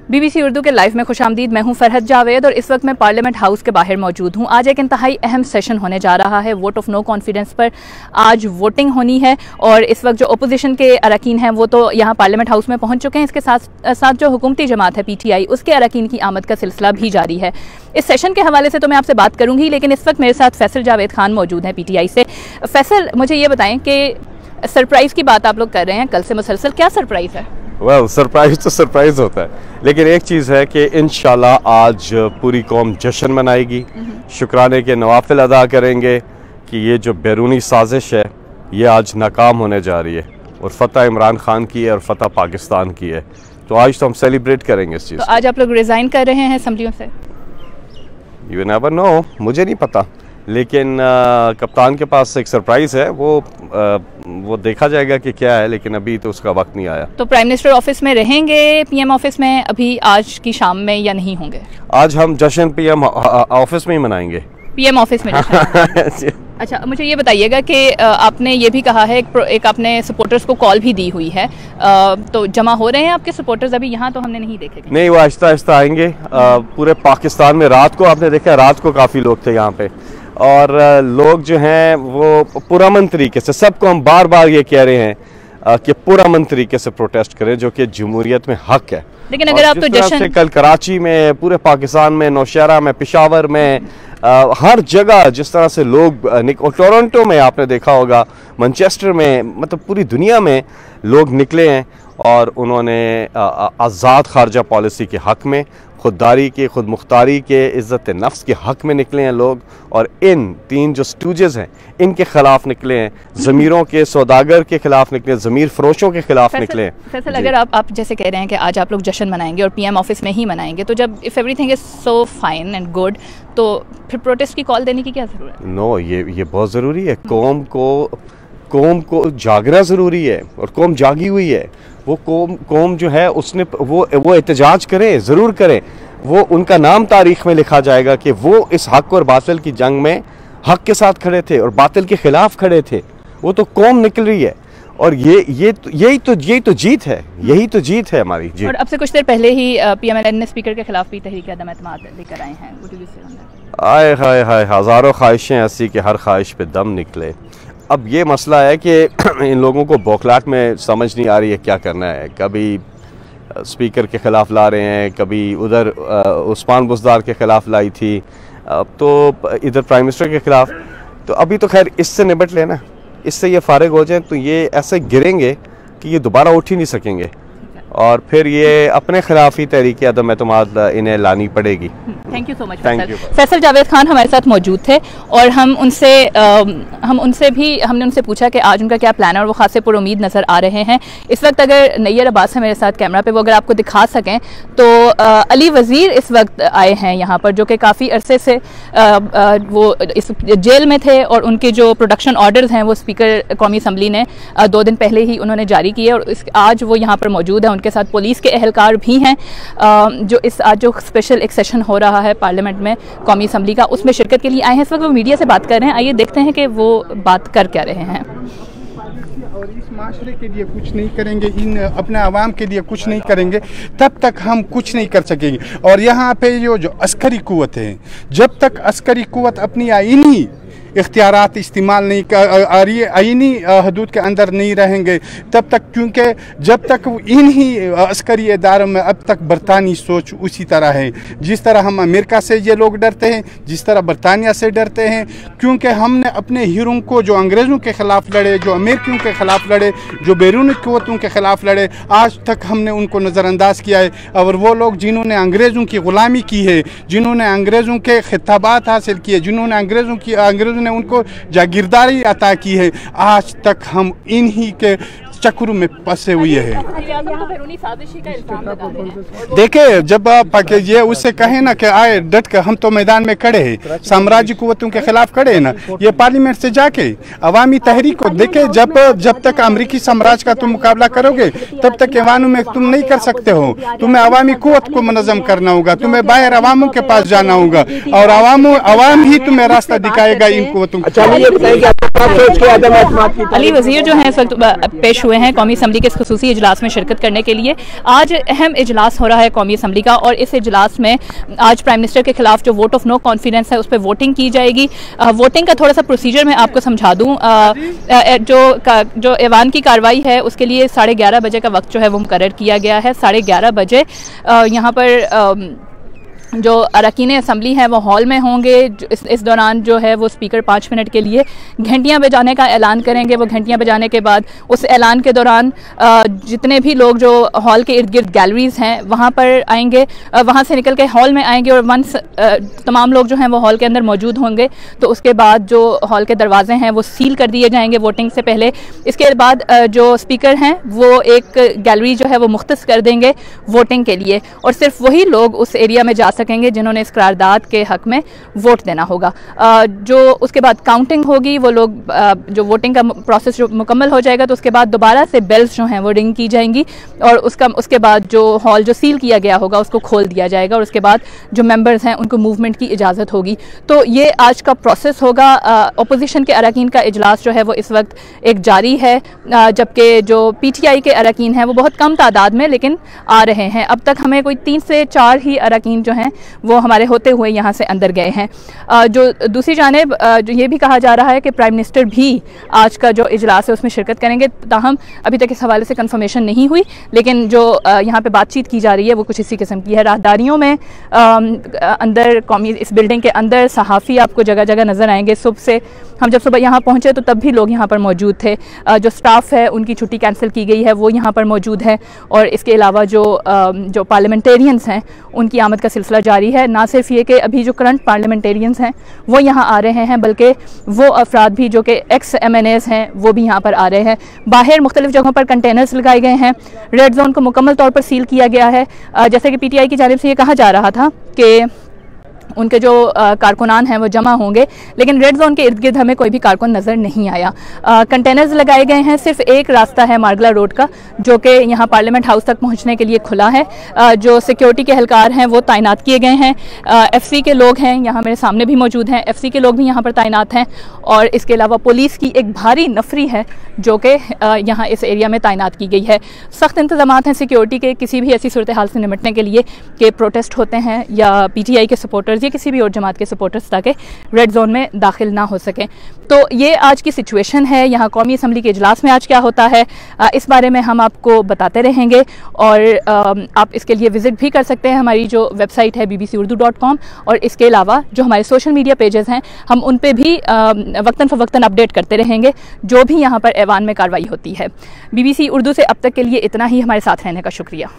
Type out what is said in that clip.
BBC Urdu के live में खुशामदीद। मैं हूं फरहत जावेद और इस वक्त मैं पार्लियामेंट हाउस के बाहर मौजूद हूं। आज एक इंतहाई अहम सेशन होने जा रहा है। वोट ऑफ नो कॉन्फिडेंस पर आज वोटिंग होनी है और इस वक्त जो अपोजिशन के अरकान हैं वो तो यहाँ पार्लियामेंट हाउस में पहुँच चुके हैं। इसके साथ साथ जो हुकूमती जमात है PTI, उसके अरकान की आमद का सिलसिला भी जारी है। इस सेशन के हवाले से तो मैं आपसे बात करूँगी, लेकिन इस वक्त मेरे साथ फैसल जावेद खान मौजूद हैं PTI से। फैसल, मुझे ये बताएँ कि सरप्राइज़ की बात आप लोग कर रहे हैं कल से मुसलसल, क्या सरप्राइज़ है? सरप्राइज़ तो सरप्राइज़ होता है, लेकिन एक चीज़ है कि इंशाल्लाह आज पूरी कौम जश्न मनाएगी, शुक्राने के नवाफिल अदा करेंगे कि ये जो बैरूनी साजिश है ये आज नाकाम होने जा रही है और फतह इमरान खान की है और फतह पाकिस्तान की है। तो आज तो हम सेलिब्रेट करेंगे इस चीज़। तो आज आप लोग रिज़ाइन कर रहे हैं असम्बलियों से? यू नेवर नो, मुझे नहीं पता, लेकिन कप्तान के पास एक सरप्राइज़ है, वो देखा जाएगा कि क्या है, लेकिन अभी तो उसका वक्त नहीं आया। तो प्राइम मिनिस्टर ऑफिस में रहेंगे, PM ऑफिस में अभी आज की शाम में, या नहीं होंगे? आज हम जश्न PM ऑफिस में ही मनाएंगे। PM ऑफिस में अच्छा, मुझे ये बताइएगा कि आपने ये भी कहा है, एक आपने सपोर्टर्स को कॉल भी दी हुई है, तो जमा हो रहे हैं आपके सपोर्टर्स? अभी यहाँ तो हमने नहीं देखे। नहीं, वो आहिस्ता आहिस्ता आएंगे। पूरे पाकिस्तान में रात को आपने देखा, रात को काफ़ी लोग थे यहाँ पे, और लोग जो हैं वो पुरअमन तरीके से, सबको हम बार बार ये कह रहे हैं कि पुरअमन तरीके से प्रोटेस्ट करें, जो कि जमहूरियत में हक है। लेकिन अगर आप तो जश्न कल कराची में, पूरे पाकिस्तान में, नौशहरा में, पेशावर में, हर जगह जिस तरह से लोग, टोरंटो में आपने देखा होगा, मैनचेस्टर में, मतलब पूरी दुनिया में लोग निकले हैं और उन्होंने आज़ाद खारजा पॉलिसी के हक में, खुददारी के, खुद मुख्तारी के, इज़्ज़त नफ्स के हक में निकले हैं लोग। और इन तीन जो स्टूजेस हैं इनके खिलाफ निकले हैं, ज़मीरों के सौदागर के खिलाफ निकले, ज़मीर फरोशों के खिलाफ निकले हैं। फैसल, अगर आप जैसे कह रहे हैं कि आज आप लोग जश्न मनाएंगे और PM ऑफिस में ही मनाएंगे, तो जब if everything is so fine and good, तो फिर प्रोटेस्ट की कॉल देने की क्या ज़रूरत है? नो, ये बहुत ज़रूरी है। कौम को जागना ज़रूरी है और कौम जागी हुई है। वो कौम जो है उसने वो एहतजाज करें, ज़रूर करें। वो उनका नाम तारीख़ में लिखा जाएगा कि वो इस हक और बातिल की जंग में हक के साथ खड़े थे और बातिल के ख़िलाफ़ खड़े थे। वो तो कौम निकल रही है और यही तो जीत है, यही तो जीत है हमारी जी। और अब से कुछ देर पहले ही PMLN ने स्पीकर के खिलाफ भी तहरीक अदम एतमाद लेकर आए हैं। आए हाय हाय, हज़ारों ख्वाहिशें ऐसी कि हर ख्वाहिश पे दम निकले। अब ये मसला है कि इन लोगों को बौखलाहट में समझ नहीं आ रही है क्या करना है। कभी स्पीकर के ख़िलाफ़ ला रहे हैं, कभी उधर उस्मान बुज़दार के ख़िलाफ़ लाई थी, अब तो इधर प्राइम मिनिस्टर के ख़िलाफ़। तो अभी तो खैर इससे निपट लेना, इससे ये फारिग हो जाए तो ये ऐसे गिरेंगे कि ये दोबारा उठ ही नहीं सकेंगे और फिर ये अपने खिलाफ ही तहरीक अदम एतमाद इन्हें लानी पड़ेगी। Thank you so much Faisal Javed Khan हमारे साथ मौजूद थे और हमने उनसे पूछा कि आज उनका क्या प्लान है और वो खासे पुरुमीद नज़र आ रहे हैं। इस वक्त अगर नैयर अब्बास है मेरे साथ कैमरा पे, वो अगर आपको दिखा सकें तो अली वज़ीर इस वक्त आए हैं यहाँ पर, जो कि काफ़ी अरसे से वो इस जेल में थे और उनके जो प्रोडक्शन ऑर्डर्स हैं वो स्पीकर कौमी असम्बली ने 2 दिन पहले ही उन्होंने जारी किए और आज वो यहाँ पर मौजूद है। उनके साथ पुलिस के एहलकार भी हैं जो आज जो स्पेशल एक सेशन हो रहा है पार्लियामेंट में कौमी असम्बली का, उसमें शिरकत के लिए आए हैं। इस वक्त वो मीडिया से बात कर रहे हैं, आइए देखते हैं कि वो बात कर क्या रहे हैं। और इस माशरे के लिए कुछ नहीं करेंगे, इन अपने आवाम के लिए कुछ नहीं करेंगे, तब तक हम कुछ नहीं कर सकेंगे। और यहाँ पे जो अस्करी कुव्वत है, जब तक अस्करी कुव्वत अपनी आईनी इख्तियारात इस्तेमाल नहीं आईनी हदूद के अंदर नहीं रहेंगे तब तक, क्योंकि जब तक इन्हीं अस्करी इदारों में अब तक बरतानी सोच उसी तरह है जिस तरह हम अमेरिका से ये लोग डरते हैं, जिस तरह बरतानिया से डरते हैं, क्योंकि हमने अपने हीरों को जो अंग्रेज़ों के ख़िलाफ़ लड़े, जो अमेरिकियों के ख़िलाफ़ लड़े, जो बैरूनी क़ुव्वतों के ख़िलाफ़ लड़े, आज तक हमने उनको नज़रअंदाज किया है। और वो लोग जिन्होंने अंग्रेज़ों की ग़ुलामी की है, जिन्होंने अंग्रेज़ों के खिताबात हासिल किए, जिन्होंने अंग्रेज़ों ने उनको जागीरदारी अता की है, आज तक हम इन्हीं के चक्रों में फंसे हुए हैं। देखिए, जब आप ये उससे कहे ना कि आए डट कर, हम तो मैदान में खड़े हैं, साम्राज्य कुव्वतों के खिलाफ खड़े हैं ना, ये पार्लियामेंट से जाके अवामी तहरीक को देखे। जब तक अमरीकी साम्राज्य का तुम मुकाबला करोगे तब तक अवामों में तुम नहीं कर सकते हो। तुम्हें अवामी कुव्वत को मुनज़्ज़म करना होगा, तुम्हें बाहर अवामों के पास जाना होगा और अवाम ही तुम्हें रास्ता दिखाएगा इन कुव्वतों को। अली वज़ीर जो है इस वक्त पेश हुए हुए हैं कौमी असम्बली के इस खुसूसी इजलास में शिरकत करने के लिए। आज अहम इजलास हो रहा है कौमी असम्बली का, और इस इजलास में आज प्राइम मिनिस्टर के खिलाफ जो वोट ऑफ नो कॉन्फिडेंस है उस पर वोटिंग की जाएगी। वोटिंग का थोड़ा सा प्रोसीजर मैं आपको समझा दूँ। जो ऐवान की कार्रवाई है उसके लिए 11:30 बजे का वक्त जो है वो मुकर्रर किया गया है। 11:30 बजे यहाँ पर जो अरकान असम्बली हैं वो हॉल में होंगे। इस दौरान जो है वो स्पीकर 5 मिनट के लिए घंटियां बजाने का ऐलान करेंगे। वो घंटियां बजाने के बाद उस ऐलान के दौरान जितने भी लोग जो हॉल के इर्द गिर्द गैलरीज हैं वहाँ पर आएंगे, वहाँ से निकल के हॉल में आएंगे, और वंस तमाम लोग जो हैं वो हॉल के अंदर मौजूद होंगे तो उसके बाद जो हॉल के दरवाजे हैं वो सील कर दिए जाएंगे वोटिंग से पहले। इसके बाद जो स्पीकर हैं वो एक गैलरी जो है वो मुख्तस कर देंगे वोटिंग के लिए, और सिर्फ वही लोग उस एरिया में जा सकेंगे जिन्होंने इस करारदाद के हक में वोट देना होगा। जो उसके बाद काउंटिंग होगी, वो लोग जो वोटिंग का प्रोसेस जो मुकम्मल हो जाएगा तो उसके बाद दोबारा से बेल्स जो हैं वो रिंग की जाएंगी, और उसके बाद जो हॉल जो सील किया गया होगा उसको खोल दिया जाएगा, और उसके बाद जो मेंबर्स हैं उनको मूवमेंट की इजाज़त होगी। तो ये आज का प्रोसेस होगा। अपोजिशन के अरकान का इजलास जो है वो इस वक्त एक जारी है, जबकि जो PTI के अरकान हैं वो बहुत कम तादाद में लेकिन आ रहे हैं। अब तक हमें कोई 3 से 4 ही अरकान जो हैं वो हमारे होते हुए यहाँ से अंदर गए हैं। जो दूसरी जानिब जो ये भी कहा जा रहा है कि प्राइम मिनिस्टर भी आज का जो इजलास है उसमें शिरकत करेंगे, ताहम अभी तक इस हवाले से कंफर्मेशन नहीं हुई, लेकिन जो यहाँ पे बातचीत की जा रही है वो कुछ इसी किस्म की है। राहदारियों में अंदर कौमी इस बिल्डिंग के अंदर सहाफ़ी आपको जगह जगह नज़र आएंगे। हम जब सुबह यहाँ पहुँचे तो तब भी लोग यहाँ पर मौजूद थे। जो स्टाफ है उनकी छुट्टी कैंसिल की गई है, वो यहाँ पर मौजूद है, और इसके अलावा जो पार्लियामेंटेरियंस हैं उनकी आमद का सिलसिला जारी है। ना सिर्फ ये कि अभी जो करंट पार्लियामेंटेरियंस हैं वो यहाँ आ रहे हैं, बल्कि वो अफराद भी जो कि एक्स MNAs हैं वो भी यहाँ पर आ रहे हैं। बाहर मुख्तलिफ जगहों पर कंटेनर्स लगाए गए हैं। रेड जोन को मुकम्मल तौर पर सील किया गया है। जैसे कि PTI की जानिब से ये कहा जा रहा था कि उनके जो कारकुनान हैं वो जमा होंगे, लेकिन रेड जोन के इर्द गिर्द हमें कोई भी कारकुन नज़र नहीं आया। कंटेनर्स लगाए गए हैं। सिर्फ एक रास्ता है मार्गला रोड का जो कि यहाँ पार्लियामेंट हाउस तक पहुँचने के लिए खुला है। जो सिक्योरिटी के एहलकार हैं वो तैनात किए गए हैं। FC के लोग हैं यहाँ मेरे सामने भी मौजूद हैं, FC के लोग भी यहाँ पर तैनात हैं, और इसके अलावा पुलिस की एक भारी नफरी है जो कि यहाँ इस एरिया में तैनात की गई है। सख्त इंतजाम हैं सिक्योरिटी के किसी भी ऐसी सूरत हाल से निपटने के लिए कि प्रोटेस्ट होते हैं या PTI के सपोर्टर्स या किसी भी और जमात के सपोर्टर्स ताकि रेड जोन में दाखिल ना हो सकें। तो ये आज की सिचुएशन है। यहाँ कौमी असम्बली के इजलास में आज क्या होता है इस बारे में हम आपको बताते रहेंगे, और आप इसके लिए विज़िट भी कर सकते हैं। हमारी जो वेबसाइट है bbcurdu.com, और इसके अलावा जो हमारे सोशल मीडिया पेजेस हैं हम उन पर भी वक्तन फ़वक्तन अपडेट करते रहेंगे जो भी यहाँ पर ऐवान में कार्रवाई होती है। BBC उर्दू से अब तक के लिए इतना ही। हमारे साथ रहने का शुक्रिया।